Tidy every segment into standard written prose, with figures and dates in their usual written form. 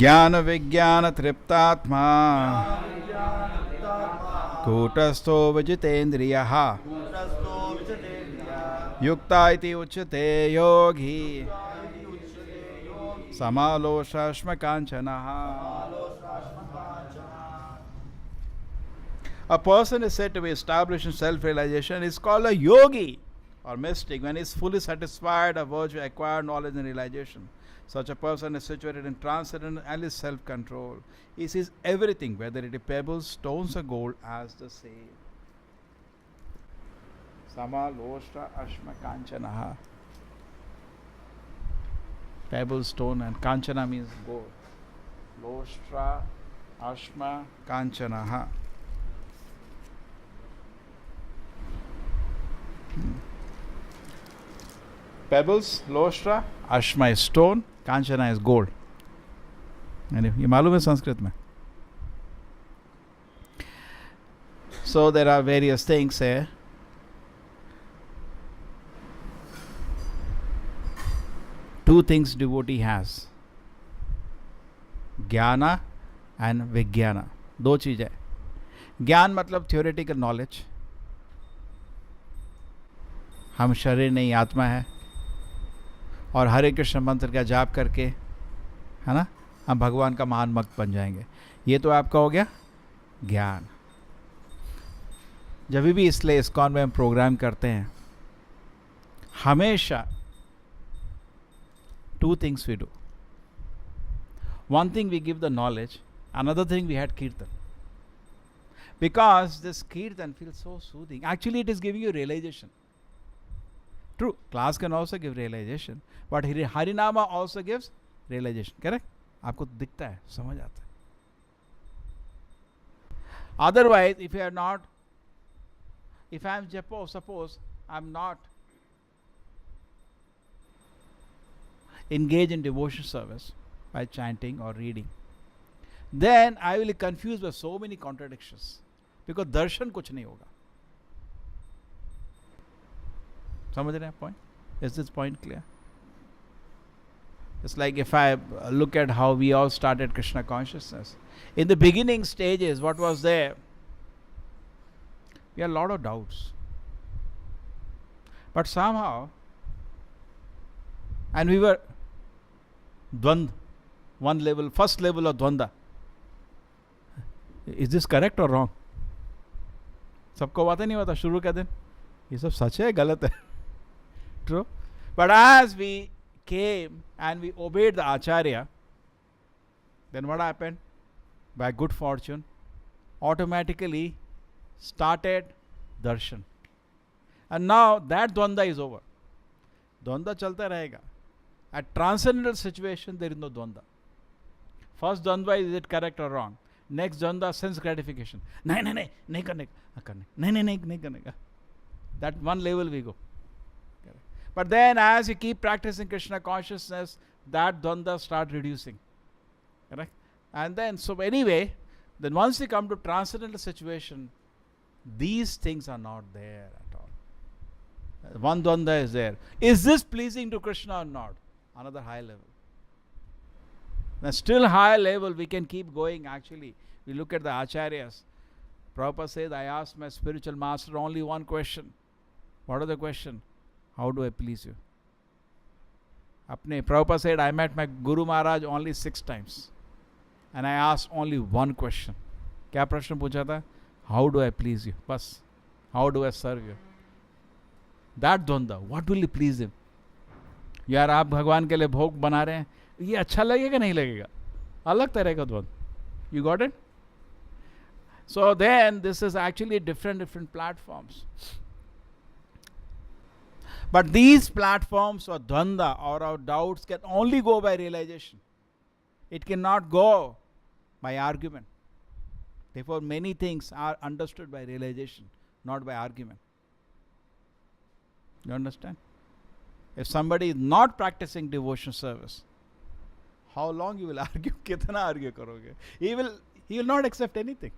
ज्ञान विज्ञान तृप्तात्मा कूटस्थो विजितेन्द्रियः युक्ता इति उच्यते योगी समालोष्टाश्म कांचनः. A person is said to be established in self-realization is called a yogi or mystic when he is fully satisfied of virtue, acquired knowledge and realization. Such a person is situated in transcendental self-control. He sees everything, whether it is pebbles, stones or gold, as the same. Sama loshta ashma kanchanaha. Pebble, stone, and kanchana means gold. Loshtra ashma kanchanaha. Pebbles, loshtra, ashma is stone, kanchana is gold. And ये मालूम है संस्कृत में. So there are various things here. Two things devotee has. ज्ञाना and विज्ञाना. दो चीजें. ज्ञान मतलब theoretical knowledge. हम शरीर नहीं आत्मा है और हरे कृष्ण मंत्र का जाप करके, है ना, हम भगवान का महान भक्त बन जाएंगे. ये तो आपका हो गया ज्ञान. जब भी इसलिए इस्कॉन में हम प्रोग्राम करते हैं, हमेशा two things we do. One thing we give the knowledge, another thing we had kirtan. Because this kirtan feels so soothing. Actually, it is giving you realization. True, class can also give realization, but Harinama also gives realization. Correct? आपको दिखता है, समझ आता है. Otherwise, if you are not, if I am Japo, suppose I am not engaged in devotion service by chanting or reading, then I will be confused by so many contradictions, because darshan कुछ नहीं होगा. समझ रहे हैं point? Is this point clear? It's like if I look at how we all started Krishna consciousness. In the beginning stages, what was there? We had a lot of doubts. But somehow, and we were Dvand, one level, first level of Dvanda. Is this correct or wrong? सबको बातें नहीं होता शुरू के दिन, ये सब सच है गलत है. True. But as we came and we obeyed the Acharya, then what happened? By good fortune, automatically started darshan. And now that Dvanda is over. Dvanda chalta rahega. At transcendental situation, there is no Dvanda. First द्वंद्वा, is it correct or wrong? Next द्वंद्वा, sense gratification. नहीं करने नहीं करने का. That one level we go. But then as you keep practicing Krishna consciousness, that dvanda start reducing. Correct? And then, so anyway, then once you come to transcendental situation, these things are not there at all. One dvanda is there. Is this pleasing to Krishna or not? Another high level. Now still higher level, we can keep going actually. We look at the acharyas. Prabhupada says, I asked my spiritual master only one question. What is the question? How do I please you? Prabhupada said, I met my Guru Maharaj only 6 times. And I asked only one question. क्या प्रश्न पूछा था? How do I please you? बस. How do I serve you? That द्वंद्व. What will you please him? यार आप भगवान के लिए भोग बना रहे हैं, ये अच्छा लगेगा नहीं लगेगा? अलग तरह का द्वंद्व. You got it? So then this is actually different platforms. But these platforms or dvanda or our doubts can only go by realization. It cannot go by argument. Therefore, many things are understood by realization, not by argument. You understand? If somebody is not practicing devotion service, how long you will argue? Kitna argue karoge? He will not accept anything.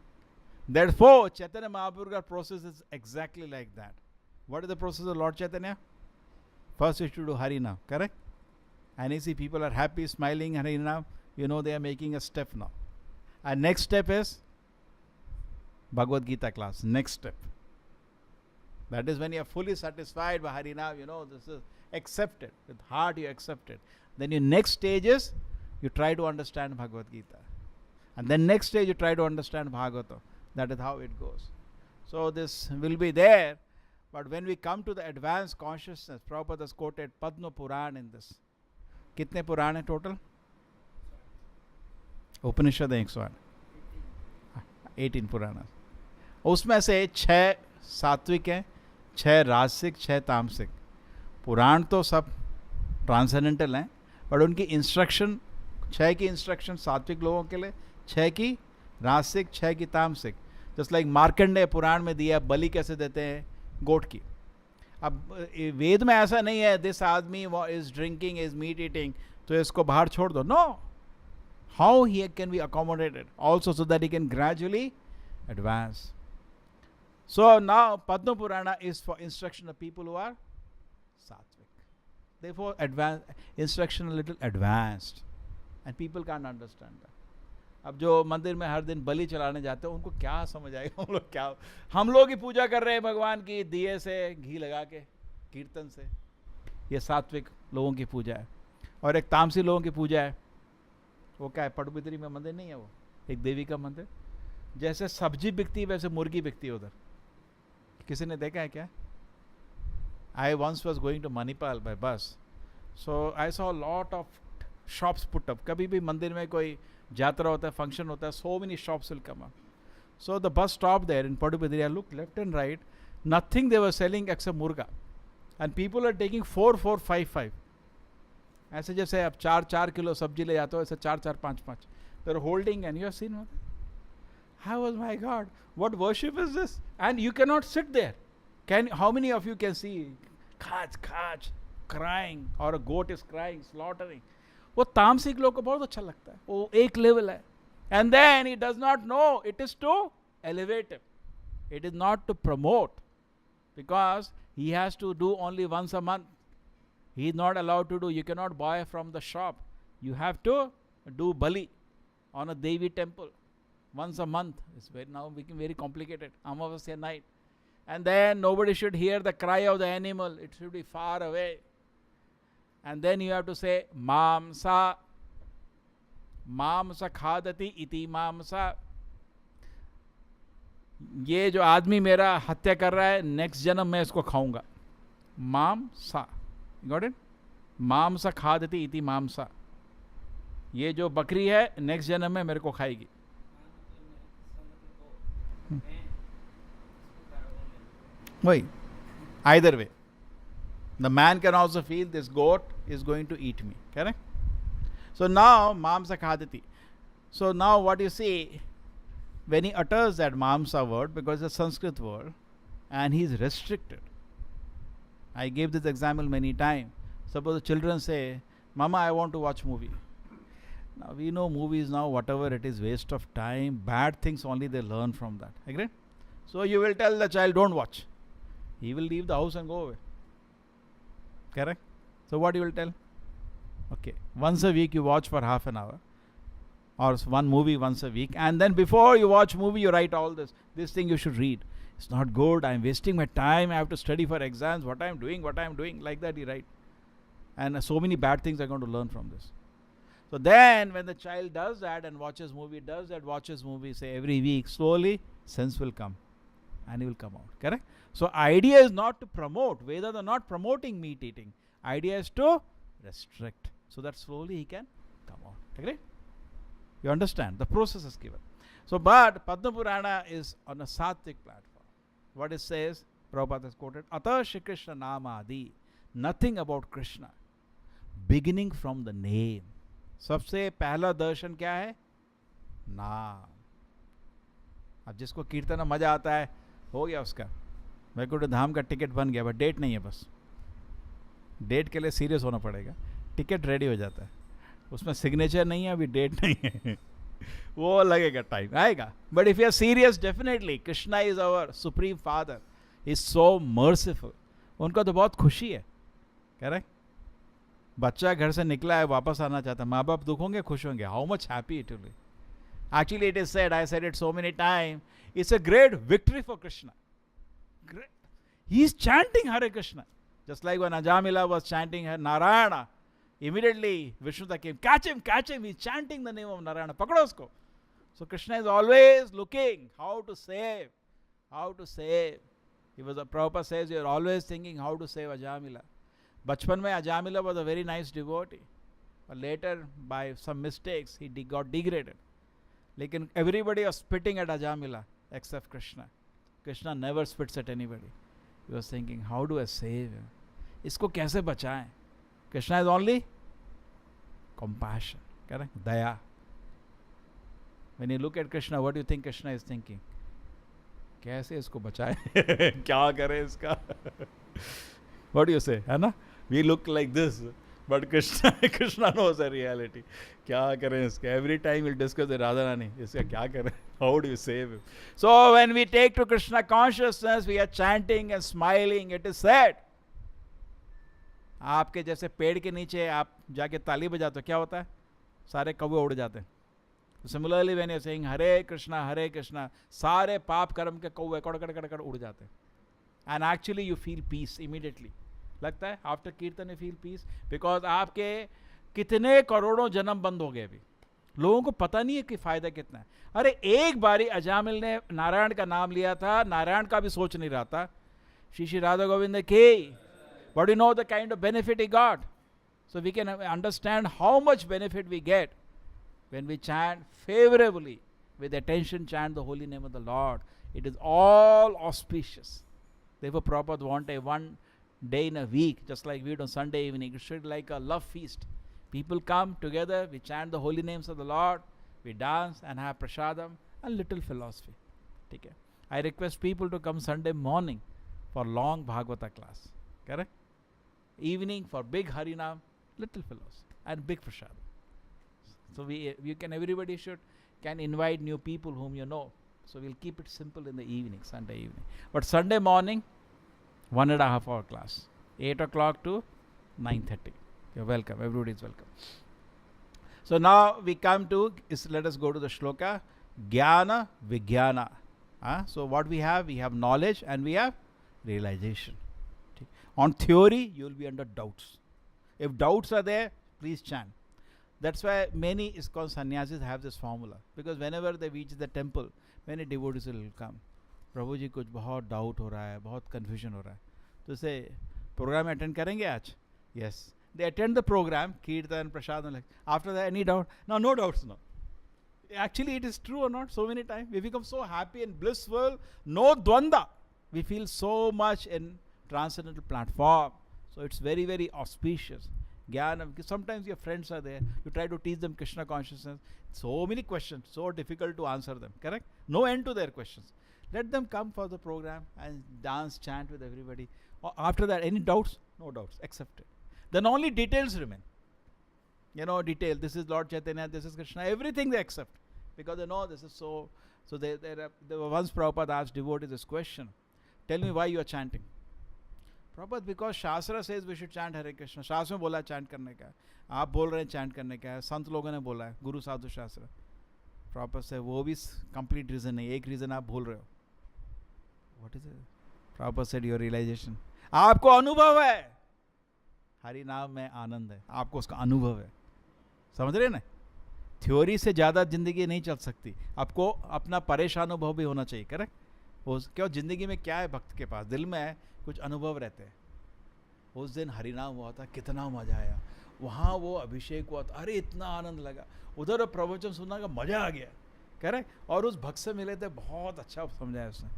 Therefore, Chaitanya Mahaprabhu's process is exactly like that. What is the process of Lord Chaitanya? First you should do Harinam, correct? And you see people are happy, smiling, Harinam, you know they are making a step now. And next step is Bhagavad Gita class, next step. That is when you are fully satisfied by Harinam, you know this is accepted, with heart you accept it. Then your next stage is, you try to understand Bhagavad Gita. And then next stage you try to understand Bhagavata. That is how it goes. So this will be there. But when we come to the advanced consciousness, Prabhupada has quoted Padma Puran in this. कितने पुराण हैं total? उपनिषद 108 18 पुराण. उसमें से 6 सात्विक हैं, 6 राजसिक, 6 तामसिक. पुराण तो सब ट्रांसेंडेंटल हैं, बट उनकी इंस्ट्रक्शन 6 की इंस्ट्रक्शन सात्विक लोगों के लिए, 6 की राजसिक, 6 की तामसिक. जस्ट लाइक मार्कंडेय पुराण में दिया बलि कैसे देते हैं गोट की. अब वेद में ऐसा नहीं है दिस आदमी is drinking is meat eating तो इसको बाहर छोड़ दो. No, how he can be accommodated also so that he can gradually advance. So now Padma Purana is for instruction of people who are sattvic. Therefore, instruction a little advanced, and people can't understand that. अब जो मंदिर में हर दिन बलि चलाने जाते हैं उनको क्या समझ आएगा? हम लोग ही पूजा कर रहे हैं भगवान की दिए से, घी लगा के, कीर्तन से. ये सात्विक लोगों की पूजा है. और एक तामसी लोगों की पूजा है. वो क्या है? पटुबिद्री में मंदिर नहीं है, वो एक देवी का मंदिर. जैसे सब्जी बिकती वैसे मुर्गी बिकती है उधर. किसी ने देखा है क्या? I once was going to Manipal by bus, so I saw a lot of shops put up. कभी भी मंदिर में कोई जात्रा होता है, फंक्शन होता है, so many shops will come up. So the bus stopped there in Padubidri. I looked left and right, nothing they were selling except murga, and people are taking 4, 4, 5, 5. ऐसे जैसे आप 4 किलो सब्जी ले जाते हो, ऐसे 4, 5. They're holding, and you have seen what? I was, my God, what worship is this? And you cannot sit there. How many of you can see khach crying, or a goat is crying, slaughtering? वो तामसिक लोग को बहुत अच्छा लगता है. वो एक लेवल है. And then he does not know it is to elevate him. It is not to promote, because he has to do only once a month. He is not allowed to do. You cannot buy from the shop. You have to do bali on a Devi temple once a month. It's now become very complicated. Amavasya night. And then nobody should hear the cry of the animal. It should be far away. And then you have to say, Mamsa khadati iti mamsa. ये जो आदमी मेरा हत्या कर रहा है, next जन्म मैं इसको खाऊंगा. मामसा. Got it? मामसा खादति इति मामसा. ये जो बकरी है नेक्स्ट जन्म में मेरे को खाएगी. वही. Either way, the man can also feel this goat is going to eat me. Correct? So now, mamsa khadati. So now what you see, when he utters that mamsa word, because it's a Sanskrit word, and he is restricted. I gave this example many times. Suppose the children say, Mama, I want to watch movie. Now we know movies now, whatever it is, waste of time, bad things only they learn from that. Agree? So you will tell the child, don't watch. He will leave the house and go away. Correct? So what you will tell? Okay, once a week you watch for half an hour, or one movie once a week, and then before you watch movie you write all this thing you should read. It's not good, I'm wasting my time, I have to study for exams, what I'm doing, like that you write. And so many bad things are going to learn from this. So then when the child does that and watches movie, say every week, slowly sense will come and he will come out. Correct? So idea is not to promote. Vedas are not promoting meat eating. Idea is to restrict, so that slowly he can come out. Agree? You understand? The process is given. So, but Padma Purana is on a sattvic platform. What it says, Prabhupada has quoted, Ata Shri Krishna Namadi, nothing about Krishna, beginning from the name. सबसे पहला दर्शन क्या है? नाम. अब जिसको कीर्तन में मजा आता है, हो गया उसका, मेरे को तो धाम का टिकट बन गया, बट डेट नहीं है. बस डेट के लिए सीरियस होना पड़ेगा. टिकट रेडी हो जाता है, उसमें सिग्नेचर नहीं है, अभी डेट नहीं है. वो लगेगा, टाइम आएगा. But if you are serious, definitely Krishna is our supreme father, is so merciful. उनको तो बहुत खुशी है. करेक्ट? बच्चा घर से निकला है, वापस आना चाहता है, माँ बाप दुख होंगे, खुश होंगे. How much happy it will be. Actually, it is said, I said it so many times, it's a great victory for Krishna. Great. He is chanting Hare Krishna. Just like when Ajamila was chanting Narayana, immediately Vishnuta came, catch him, he's chanting the name of Narayana, pakdo usko. So Krishna is always looking how to save. He was, Prabhupada says, you are always thinking how to save Ajamila. Bachpan mein Ajamila was a very nice devotee, but later by some mistakes he got degraded. Lekin everybody was spitting at Ajamila except Krishna. Krishna never spits at anybody. He was thinking, how do I save him? Isko kaise bachaएं? Krishna is only compassion. Correct? Daya. When you look at Krishna, what do you think Krishna is thinking? कैसे इसको बचाएं? क्या करें इसका? What do you say? है ना? We look like this. But Krishna knows the reality. क्या करें इसका? Every time we'll discuss the Radharani. इसका क्या करें? How do you save him? So when we take to Krishna consciousness, we are chanting and smiling. It is said. आपके जैसे पेड़ के नीचे आप जाके ताली बजाते हो, क्या होता है? सारे कौवे उड़ जाते हैं. Similarly, when you are saying Hare Krishna, सारे पाप कर्म के कौवे कड़ कड़ उड़ जाते हैं. And actually you feel peace immediately. लगता है आफ्टर कीर्तन यू फील पीस, बिकॉज आपके कितने करोड़ों जन्म बंद हो गए. अभी लोगों को पता नहीं है कि फायदा कितना है. अरे एक बारी अजामिल ने नारायण का नाम लिया था, नारायण का भी सोच नहीं रहा था. श्री राधा गोविंद के, but you know the kind of benefit he got. So we can understand how much benefit we get when we chant favorably, with attention chant the holy name of the Lord. It is all auspicious. Therefore Prabhupada wanted one day in a week, just like we do on Sunday evening. It should be like a love feast. People come together, we chant the holy names of the Lord, we dance and have prasadam and little philosophy. Okay. I request people to come Sunday morning for long Bhagavata class. Correct? Evening for big Harinam, little philosophy and big prasadam. So everybody can invite new people whom you know. So we'll keep it simple in the evening, Sunday evening. But Sunday morning, 1.5 hour class, 8 o'clock to 9:30. You're welcome. Everybody is welcome. So now we come to, let us go to the shloka, Jnana Vijnana. So what we have knowledge and we have realization. On theory, you will be under doubts. If doubts are there, please chant. That's why many ISKCON sannyasis have this formula. Because whenever they reach the temple, many devotees will come. प्रभु जी कुछ बहुत doubt हो रहा है, बहुत confusion हो रहा है, तो इसे प्रोग्राम अटेंड करेंगे आज? Yes. They attend the program, Kirtan, Prasad, like, after that, any doubt? No doubts, no. Actually, it is true or not, so many times. We become so happy and blissful, no dvanda. We feel so much in transcendental platform. So it's very, very auspicious. Jnanam. Sometimes your friends are there. You try to teach them Krishna consciousness. So many questions, so difficult to answer them. Correct? No end to their questions. Let them come for the program and dance, chant with everybody. After that, any doubts? No doubts. Accepted. Then only details remain. Detail. This is Lord Chaitanya. This is Krishna. Everything they accept because they know this is so. So they once Prabhupada asked devotees this question: tell me why you are chanting. Prabhupada, because Shastra says we should chant Hare Krishna. शास्त्र में बोला है chant करने का, आप बोल रहे हैं चैंट करने का है, संत लोगों ने बोला है, गुरु साधु शास्त्र. Prabhupada से वो भी कंप्लीट रीजन नहीं, एक रीजन आप भूल रहे हो. What is it? Prabhupada said your realization. आपको अनुभव है, हरि नाम में आनंद है, आपको उसका अनुभव है. समझ रहे ना? थ्योरी से ज़्यादा जिंदगी नहीं चल सकती, आपको अपना परेशान अनुभव भी होना चाहिए. करेक्ट? क्यों जिंदगी में क्या है भक्त के पास? दिल में है, कुछ अनुभव रहते हैं. उस दिन हरिनाम हुआ था, कितना मजा आया, वहाँ वो अभिषेक हुआ था, अरे इतना आनंद लगा, उधर प्रवचन सुनने का मजा आ गया. करेक्ट? और उस भक्त से मिले थे, बहुत अच्छा समझाया उसने.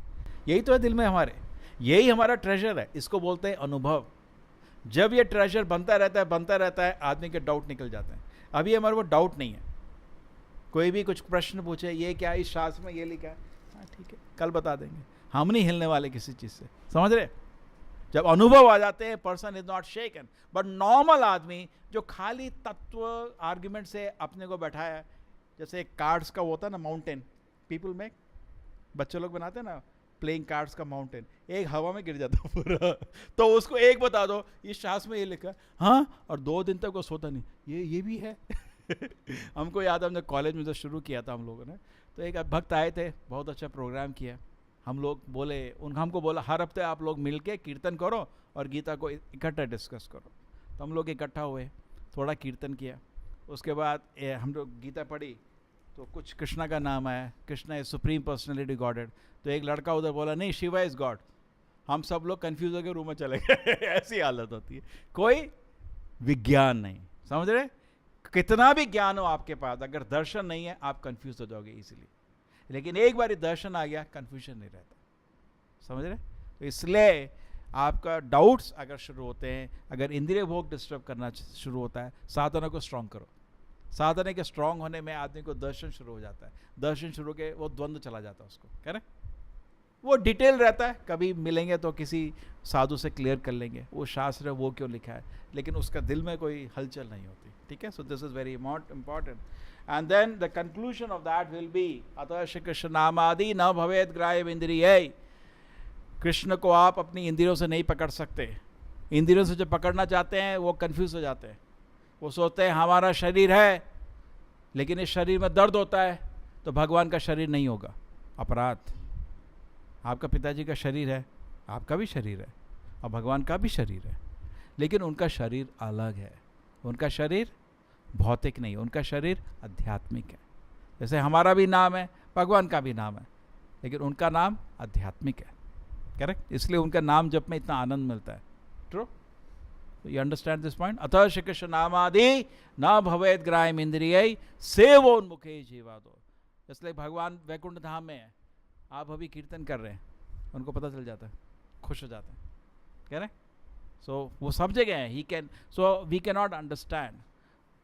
यही तो है दिल में हमारे, यही हमारा ट्रेजर है, इसको बोलते हैं अनुभव. जब ये ट्रेजर बनता रहता है, आदमी के डाउट निकल जाते हैं. अभी हमारे वो डाउट नहीं है. कोई भी कुछ प्रश्न पूछे, ये क्या इस शास्त्र में ये लिखा है, हाँ ठीक है कल बता देंगे. हम नहीं हिलने वाले किसी चीज़ से. समझ रहे? जब अनुभव आ जाते हैं, person is not shaken. But normal आदमी जो खाली तत्व आर्ग्यूमेंट से अपने को बैठाया, जैसे एक कार्ड्स का होता है ना माउंटेन, पीपल में बच्चे लोग बनाते हैं ना प्लेइंग कार्ड्स का माउंटेन, एक हवा में गिर जाता पूरा. तो उसको एक बता दो इस शास्त्र में ये लिखा है, हाँ, और 2 दिन तक वो सोता नहीं, ये भी है. हमको याद है, हमने कॉलेज में जो शुरू किया था हम लोगों ने, तो एक भक्त आए थे, बहुत अच्छा प्रोग्राम किया. हम लोग बोले, हमको बोला हर हफ्ते आप लोग मिल के कीर्तन करो और गीता को इकट्ठा डिस्कस करो. तो हम लोग इकट्ठा हुए, थोड़ा कीर्तन किया. उसके बाद हम लोग गीता पढ़ी, तो कुछ कृष्णा का नाम आया, Krishna is supreme personality godhead. तो एक लड़का उधर बोला नहीं, शिवा इज गॉड. हम सब लोग कंफ्यूज होकर रूम में चले गए. ऐसी हालत होती है, कोई विज्ञान नहीं. समझ रहे? कितना भी ज्ञान हो आपके पास, अगर दर्शन नहीं है आप कंफ्यूज हो जाओगे इजीली. लेकिन एक बार दर्शन आ गया, कंफ्यूजन नहीं रहता. समझ रहे? तो इसलिए आपका डाउट्स अगर शुरू होते हैं, अगर इंद्रिय भोग डिस्टर्ब करना शुरू होता है, साधना को स्ट्रांग करो. साधना के स्ट्रांग होने में आदमी को दर्शन शुरू हो जाता है. दर्शन शुरू के वो द्वंद्व चला जाता है उसको. करेक्ट? वो डिटेल रहता है, कभी मिलेंगे तो किसी साधु से क्लियर कर लेंगे वो शास्त्र वो क्यों लिखा है, लेकिन उसका दिल में कोई हलचल नहीं होती. ठीक है? So this is very important. And then the conclusion of that will be अतः श्री कृष्ण नामादि न भवेद ग्राह्य इंद्रिय. कृष्ण को आप अपनी इंद्रियों से नहीं पकड़ सकते. इंद्रियों से जो पकड़ना चाहते हैं वो कंफ्यूज हो जाते हैं. वो सोचते हैं हमारा शरीर है, लेकिन इस शरीर में दर्द होता है, तो भगवान का शरीर नहीं होगा. अपराध. आपका पिताजी का शरीर है, आपका भी शरीर है, और भगवान का भी शरीर है, लेकिन उनका शरीर अलग है. उनका शरीर भौतिक नहीं, उनका शरीर आध्यात्मिक है. जैसे हमारा भी नाम है, भगवान का भी नाम है, लेकिन उनका नाम आध्यात्मिक है. करेक्ट? इसलिए उनका नाम जप में इतना आनंद मिलता है. True? You understand this point? अतः श्री कृष्ण नामादि न भवेद ग्राह्य इंद्रिय सेवोन्मुखे जीवादो. इसलिए भगवान वैकुंठ धाम में है, आप अभी कीर्तन कर रहे हैं, उनको पता चल जाता है, खुश हो जाते हैं. करेक्ट? सो वो सब जगह है. He can, so we can not understand.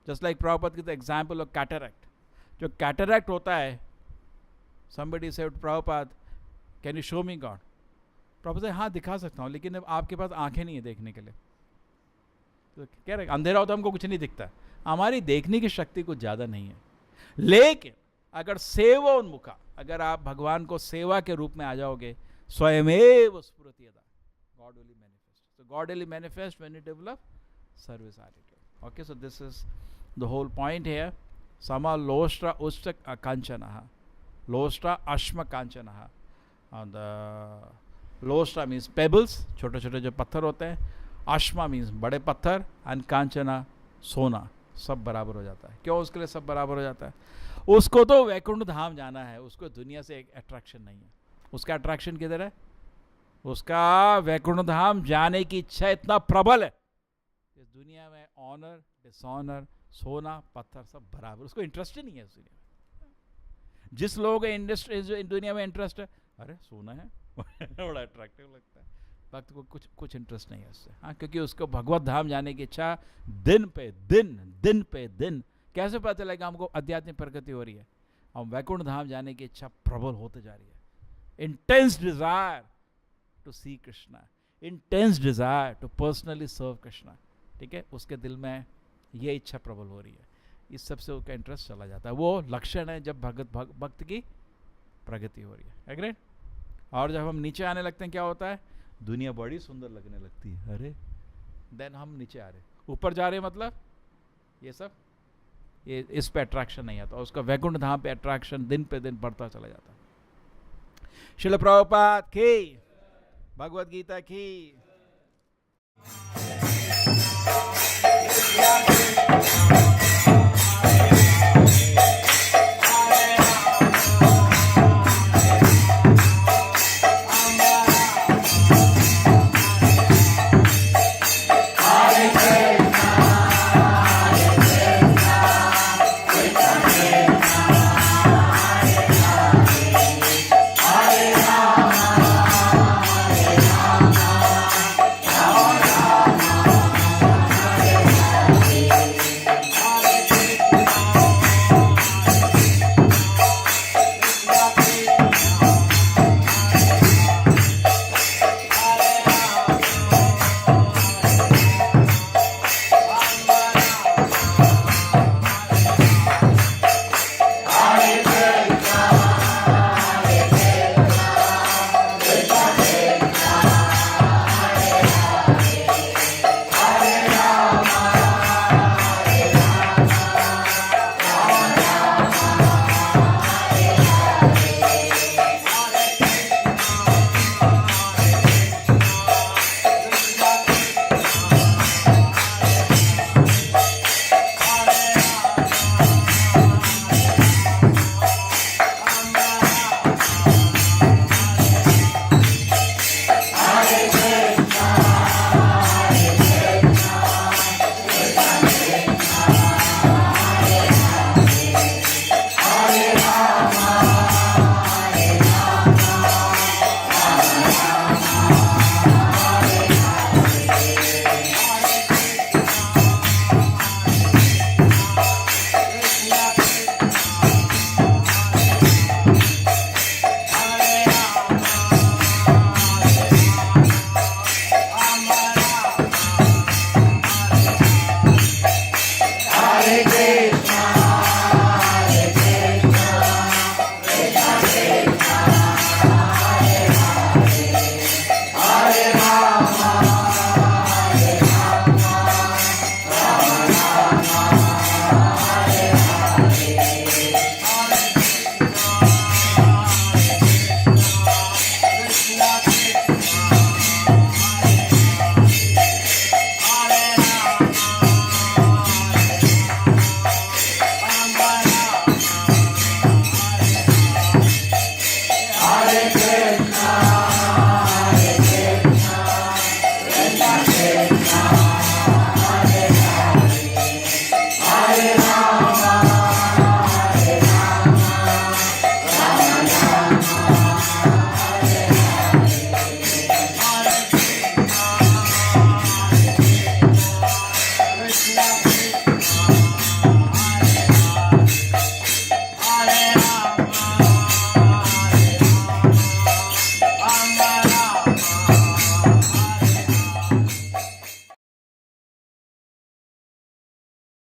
Just like Prabhupada की द एग्जाम्पल ऑफ कैटरैक्ट. जो कैटरैक्ट होता है, somebody said Prabhupada can you show me God. Prabhupada हाँ दिखा सकता हूँ, लेकिन अब आपके पास आंखें नहीं है देखने के लिए. तो कह रहे अंधेरा होता है, हमको कुछ नहीं दिखता. हमारी देखने की शक्ति कुछ ज़्यादा नहीं है. लेकिन अगर सेवोन्मुखा, अगर आप भगवान को सेवा के रूप में आ जाओगे, स्वयमेव स्फुरति यदा, God will manifest. So God will manifest when you develop service attitude. Okay, so this is the whole point here. Sama lostra usta kanchanaha. Lostra ashma kanchanaha. And lostra means pebbles, छोटे छोटे जो पत्थर होते हैं. ashma means बड़े पत्थर, and kanchana सोना. सब बराबर हो जाता है. क्यों उसके लिए सब बराबर हो जाता है? उसको तो वैकुंठ धाम जाना है, उसको दुनिया से एक अट्रैक्शन नहीं है. उसका अट्रैक्शन किधर है? उसका वैकुंठ धाम जाने की इच्छा इतना प्रबल है. इस दुनिया में ऑनर, डिसऑनर, सोना, पत्थर सब बराबर. उसको इंटरेस्ट ही नहीं है इस दुनिया में. जिस लोगों को इंडस्ट्री दुनिया में इंटरेस्ट है, अरे सोना है बड़ा अट्रैक्टिव लगता है, भक्त को कुछ इंटरेस्ट नहीं है उससे, हाँ, क्योंकि उसको भगवत धाम जाने की इच्छा दिन पे दिन। कैसे पता चलेगा हमको आध्यात्मिक प्रगति हो रही है? हम वैकुंठ धाम जाने की इच्छा प्रबल होते जा रही है. Intense desire to see Krishna, intense desire to personally serve Krishna. ठीक है, उसके दिल में ये इच्छा प्रबल हो रही है. इस सबसे उसका इंटरेस्ट चला जाता है. वो लक्षण है जब भक्त की प्रगति हो रही है. एग्रीड? और जब हम नीचे आने लगते हैं क्या होता है? दुनिया बड़ी सुंदर लगने लगती है. अरे देन हम नीचे आ रहे, ऊपर जा रहे, मतलब ये सब ये इस पे अट्रैक्शन नहीं आता. उसका वैकुंठ धाम पे अट्रैक्शन दिन पे दिन बढ़ता चला जाता है. श्रील प्रभुपाद की, भगवद गीता की.